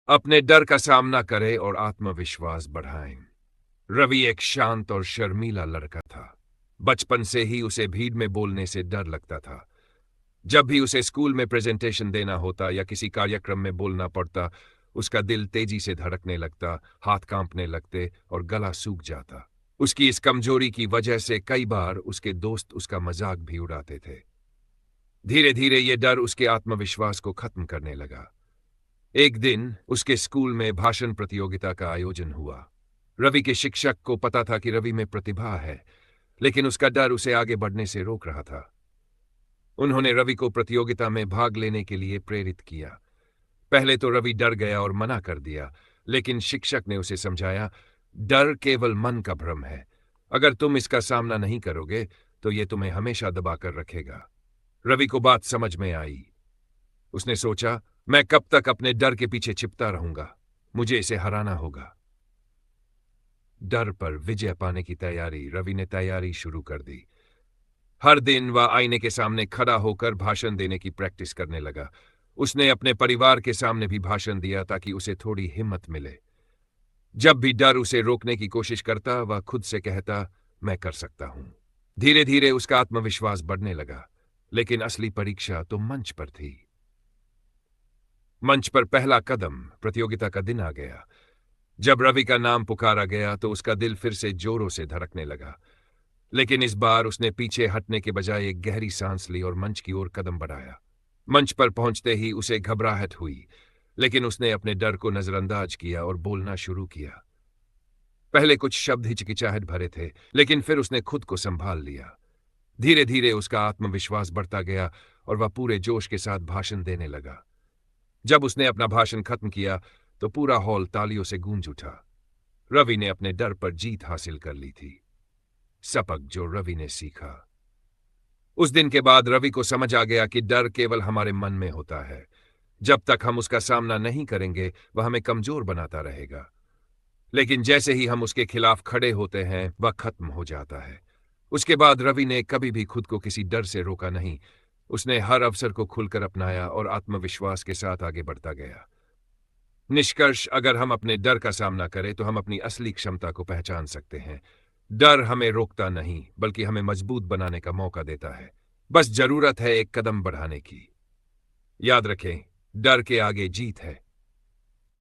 अपने डर का सामना करें और आत्मविश्वास बढ़ाएं। रवि एक शांत और शर्मीला लड़का था। बचपन से ही उसे भीड़ में बोलने से डर लगता था। जब भी उसे स्कूल में प्रेजेंटेशन देना होता या किसी कार्यक्रम में बोलना पड़ता, उसका दिल तेजी से धड़कने लगता, हाथ कांपने लगते और गला सूख जाता। उसकी इस कमजोरी की वजह से कई बार उसके दोस्त उसका मजाक भी उड़ाते थे। धीरे धीरे ये डर उसके आत्मविश्वास को खत्म करने लगा। एक दिन उसके स्कूल में भाषण प्रतियोगिता का आयोजन हुआ। रवि के शिक्षक को पता था कि रवि में प्रतिभा है, लेकिन उसका डर उसे आगे बढ़ने से रोक रहा था। उन्होंने रवि को प्रतियोगिता में भाग लेने के लिए प्रेरित किया। पहले तो रवि डर गया और मना कर दिया, लेकिन शिक्षक ने उसे समझाया, डर केवल मन का भ्रम है। अगर तुम इसका सामना नहीं करोगे तो ये तुम्हें हमेशा दबाकर रखेगा। रवि को बात समझ में आई। उसने सोचा, मैं कब तक अपने डर के पीछे छिपता रहूंगा, मुझे इसे हराना होगा। डर पर विजय पाने की तैयारी रवि ने तैयारी शुरू कर दी। हर दिन वह आईने के सामने खड़ा होकर भाषण देने की प्रैक्टिस करने लगा। उसने अपने परिवार के सामने भी भाषण दिया ताकि उसे थोड़ी हिम्मत मिले। जब भी डर उसे रोकने की कोशिश करता, वह खुद से कहता, मैं कर सकता हूं। धीरे धीरे उसका आत्मविश्वास बढ़ने लगा, लेकिन असली परीक्षा तो मंच पर थी। मंच पर पहला कदम, प्रतियोगिता का दिन आ गया। जब रवि का नाम पुकारा गया तो उसका दिल फिर से जोरों से धड़कने लगा, लेकिन इस बार उसने पीछे हटने के बजाय एक गहरी सांस ली और मंच की ओर कदम बढ़ाया। मंच पर पहुंचते ही उसे घबराहट हुई, लेकिन उसने अपने डर को नजरअंदाज किया और बोलना शुरू किया। पहले कुछ शब्द हिचकिचाहट भरे थे, लेकिन फिर उसने खुद को संभाल लिया। धीरे धीरे उसका आत्मविश्वास बढ़ता गया और वह पूरे जोश के साथ भाषण देने लगा। जब उसने अपना भाषण खत्म किया तो पूरा हॉल तालियों से गूंज उठा। रवि ने अपने डर पर जीत हासिल कर ली थी। सबक जो रवि ने सीखा। उस दिन के बाद रवि को समझ आ गया कि डर केवल हमारे मन में होता है। जब तक हम उसका सामना नहीं करेंगे, वह हमें कमजोर बनाता रहेगा। लेकिन जैसे ही हम उसके खिलाफ खड़े होते हैं, वह खत्म हो जाता है। उसके बाद रवि ने कभी भी खुद को किसी डर से रोका नहीं। उसने हर अवसर को खुलकर अपनाया और आत्मविश्वास के साथ आगे बढ़ता गया। निष्कर्ष, अगर हम अपने डर का सामना करें तो हम अपनी असली क्षमता को पहचान सकते हैं। डर हमें रोकता नहीं, बल्कि हमें मजबूत बनाने का मौका देता है। बस जरूरत है एक कदम बढ़ाने की। याद रखें, डर के आगे जीत है।